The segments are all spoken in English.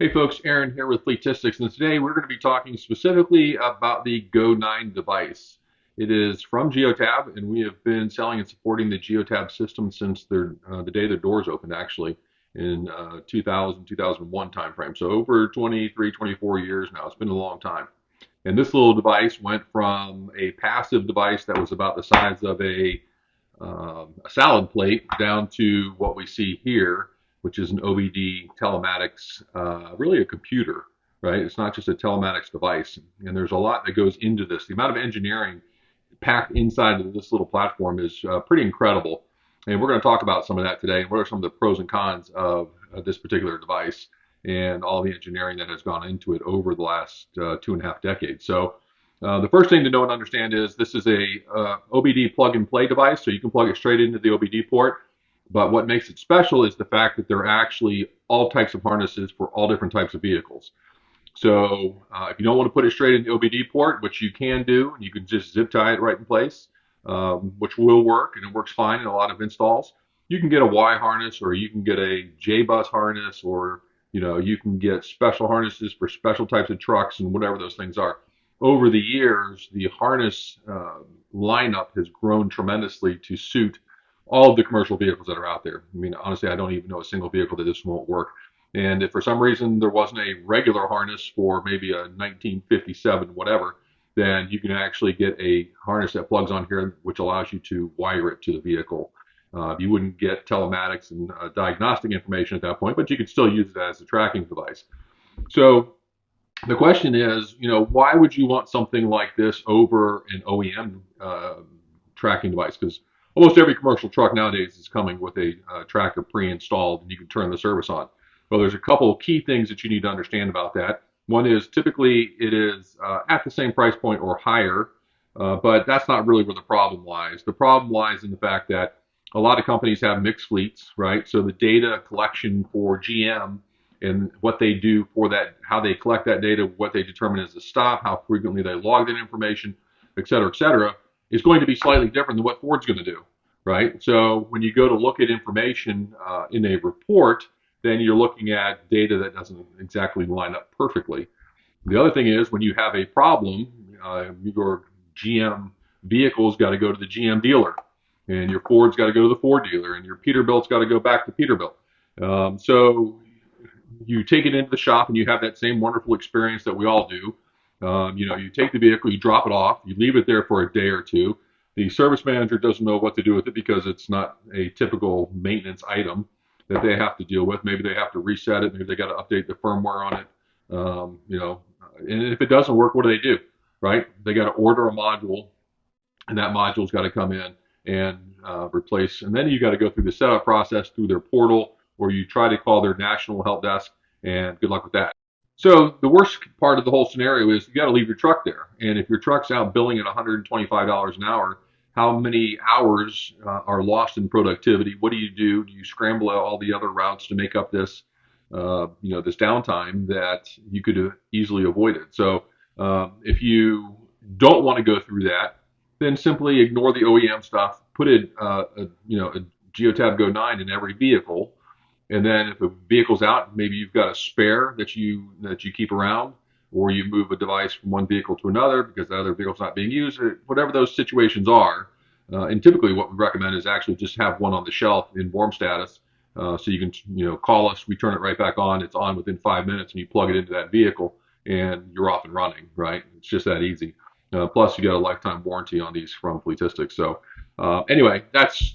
Hey folks, Aaron here with Fleetistics, and today we're going to be talking specifically about the Go9 device. It is from Geotab, and we have been selling and supporting the Geotab system since the day the doors opened, actually, in 2000, 2001 timeframe. So over 23, 24 years now. It's been a long time. And this little device went from a passive device that was about the size of a salad plate down to what we see here, which is an OBD telematics, really a computer, right? It's not just a telematics device. And there's a lot that goes into this. The amount of engineering packed inside of this little platform is pretty incredible. And we're going to talk about some of that today. What are some of the pros and cons of this particular device and all the engineering that has gone into it over the last 2.5 decades. So the first thing to know and understand is this is a OBD plug-and-play device, so you can plug it straight into the OBD port. But what makes it special is the fact that there are actually all types of harnesses for all different types of vehicles. So if you don't want to put it straight in the OBD port, which you can do, you can just zip tie it right in place, which will work, and it works fine in a lot of installs. You can get a Y harness, or you can get a J bus harness, or you can get special harnesses for special types of trucks and whatever those things are. Over the years, the harness lineup has grown tremendously to suit all of the commercial vehicles that are out there. I mean, honestly, I don't even know a single vehicle that this won't work. And if for some reason there wasn't a regular harness for maybe a 1957 whatever, then you can actually get a harness that plugs on here, which allows you to wire it to the vehicle. You wouldn't get telematics and diagnostic information at that point, but you could still use it as a tracking device. So the question is, why would you want something like this over an OEM tracking device? Because almost every commercial truck nowadays is coming with a tracker pre-installed, and you can turn the service on. Well, there's a couple of key things that you need to understand about that. One is typically it is at the same price point or higher, but that's not really where the problem lies. The problem lies in the fact that a lot of companies have mixed fleets, right? So the data collection for GM and what they do for that, how they collect that data, what they determine as a stop, how frequently they log that information, et cetera, is going to be slightly different than what Ford's going to do, right? So when you go to look at information in a report, then you're looking at data that doesn't exactly line up perfectly. The other thing is when you have a problem, your GM vehicle's got to go to the GM dealer, and your Ford's got to go to the Ford dealer, and your Peterbilt's got to go back to Peterbilt. So you take it into the shop and you have that same wonderful experience that we all do. You take the vehicle, you drop it off, you leave it there for a day or two. The service manager doesn't know what to do with it because it's not a typical maintenance item that they have to deal with. Maybe they have to reset it. Maybe they got to update the firmware on it. And if it doesn't work, what do? Right? They got to order a module, and that module's got to come in and replace. And then you got to go through the setup process through their portal, or you try to call their national help desk, and good luck with that. So the worst part of the whole scenario is you got to leave your truck there. And if your truck's out billing at $125 an hour, how many hours are lost in productivity? What do? Do you scramble out all the other routes to make up this, this downtime that you could have easily avoided? So if you don't want to go through that, then simply ignore the OEM stuff. Put a Geotab Go9 in every vehicle, and then if a vehicle's out, maybe you've got a spare that you keep around, or you move a device from one vehicle to another because the other vehicle's not being used, or whatever those situations are. And typically what we recommend is actually just have one on the shelf in warm status, so you can call us, we turn it right back on, it's on within 5 minutes, and you plug it into that vehicle, and you're off and running, right? It's just that easy. Plus, you get a lifetime warranty on these from Fleetistics. So anyway, that's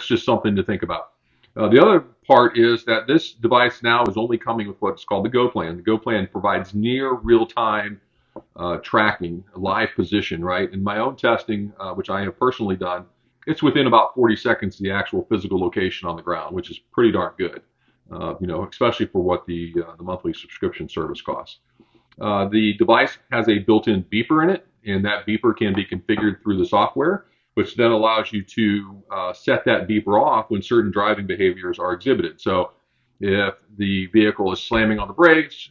just something to think about. The other part is that this device now is only coming with what's called the Go Plan. The Go Plan provides near real-time tracking, live position, right? In my own testing, which I have personally done, it's within about 40 seconds of the actual physical location on the ground, which is pretty darn good, especially for what the monthly subscription service costs. The device has a built-in beeper in it, and that beeper can be configured through the software, which then allows you to set that beeper off when certain driving behaviors are exhibited. So if the vehicle is slamming on the brakes,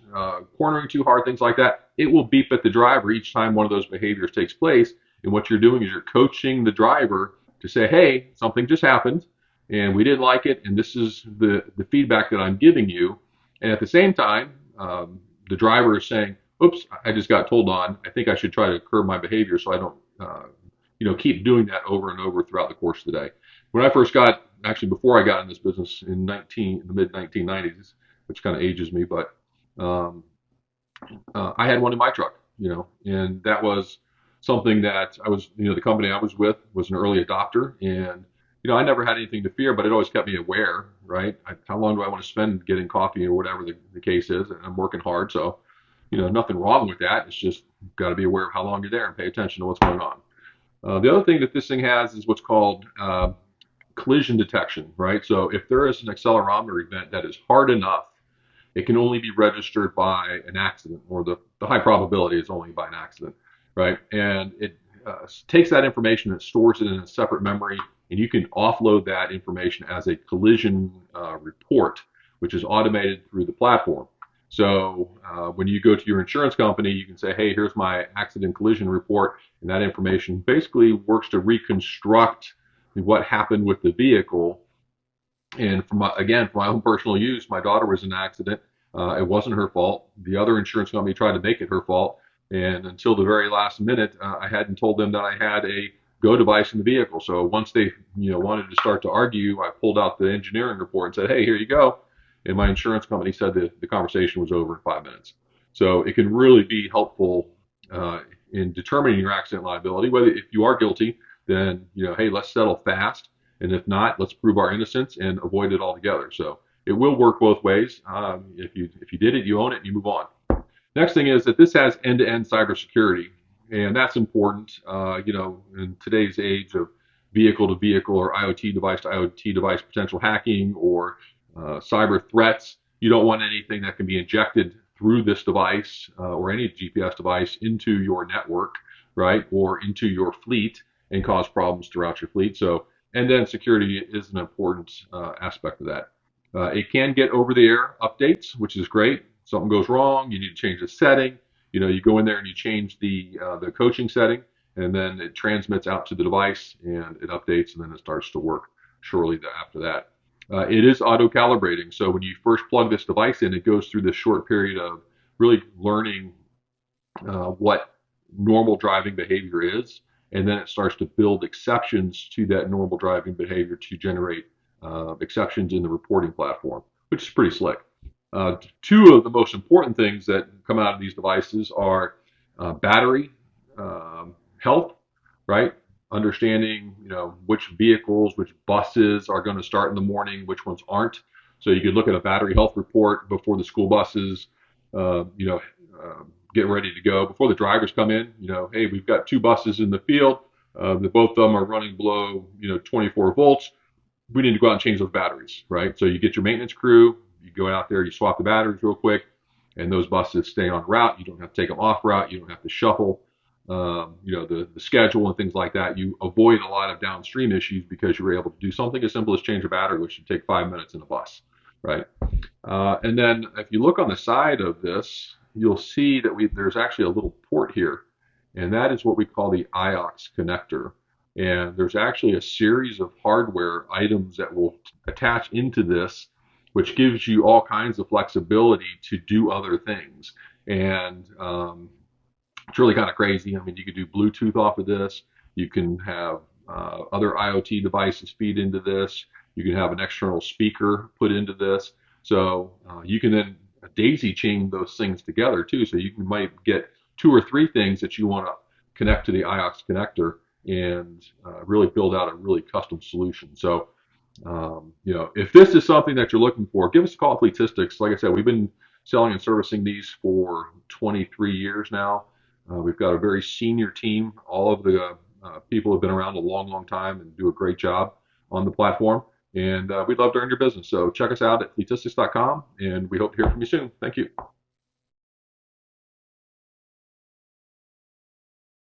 cornering too hard, things like that, it will beep at the driver each time one of those behaviors takes place. And what you're doing is you're coaching the driver to say, hey, something just happened, and we didn't like it, and this is the feedback that I'm giving you. And at the same time, the driver is saying, "Oops, I just got told on. I think I should try to curb my behavior so I don't, keep doing that over and over throughout the course of the day." When I first got, actually before I got in this business in the mid 1990s, which kind of ages me, but um, I had one in my truck, and that was something that I was, the company I was with was an early adopter, and I never had anything to fear, but it always kept me aware, right? How long do I want to spend getting coffee or whatever the case is? And I'm working hard, so nothing wrong with that. It's just got to be aware of how long you're there and pay attention to what's going on. The other thing that this thing has is what's called collision detection, right? So if there is an accelerometer event that is hard enough, it can only be registered by an accident, or the high probability is only by an accident, right? And it takes that information and stores it in a separate memory, and you can offload that information as a collision report, which is automated through the platform. So when you go to your insurance company, you can say, hey, here's my accident collision report, and that information basically works to reconstruct what happened with the vehicle. And again, for my own personal use, my daughter was in an accident. It wasn't her fault. The other insurance company tried to make it her fault. And until the very last minute, I hadn't told them that I had a Go device in the vehicle. So once they, wanted to start to argue, I pulled out the engineering report and said, "Hey, here you go." And my insurance company said that the conversation was over in 5 minutes. So it can really be helpful in determining your accident liability. Whether if you are guilty, then hey, let's settle fast. And if not, let's prove our innocence and avoid it altogether. So it will work both ways. If you did it, you own it, and you move on. Next thing is that this has end-to-end cybersecurity, and that's important. In today's age of vehicle-to-vehicle or IoT device potential hacking or cyber threats, you don't want anything that can be injected through this device or any GPS device into your network, right, or into your fleet and cause problems throughout your fleet. So end-to-end security is an important aspect of that. It can get over-the-air updates, which is great. Something goes wrong, you need to change the setting. You go in there and you change the coaching setting, and then it transmits out to the device and it updates, and then it starts to work shortly after that. It is auto-calibrating, so when you first plug this device in, it goes through this short period of really learning what normal driving behavior is, and then it starts to build exceptions to that normal driving behavior to generate exceptions in the reporting platform, which is pretty slick. Two of the most important things that come out of these devices are battery health, right? Understanding, which vehicles, which buses are going to start in the morning, which ones aren't. So you could look at a battery health report before the school buses, get ready to go. Before the drivers come in, hey, we've got 2 buses in the field. Both of them are running below, 24 volts. We need to go out and change those batteries, right? So you get your maintenance crew, you go out there, you swap the batteries real quick, and those buses stay on route. You don't have to take them off route. You don't have to shuffle, the schedule and things like that. You avoid a lot of downstream issues because you were able to do something as simple as change a battery, which should take 5 minutes in a bus, right? And then if you look on the side of this, you'll see that there's actually a little port here, and that is what we call the iOx connector. And there's actually a series of hardware items that will attach into this, which gives you all kinds of flexibility to do other things. And it's really kind of crazy. I mean, you could do Bluetooth off of this. You can have other IoT devices feed into this. You can have an external speaker put into this. So you can then daisy chain those things together too. So you might get 2 or 3 things that you want to connect to the iOx connector and really build out a really custom solution. So, if this is something that you're looking for, give us a call at Fleetistics. Like I said, we've been selling and servicing these for 23 years now. We've got a very senior team. All of the people have been around a long, long time and do a great job on the platform. And we'd love to earn your business. So check us out at Fleetistics.com, and we hope to hear from you soon. Thank you.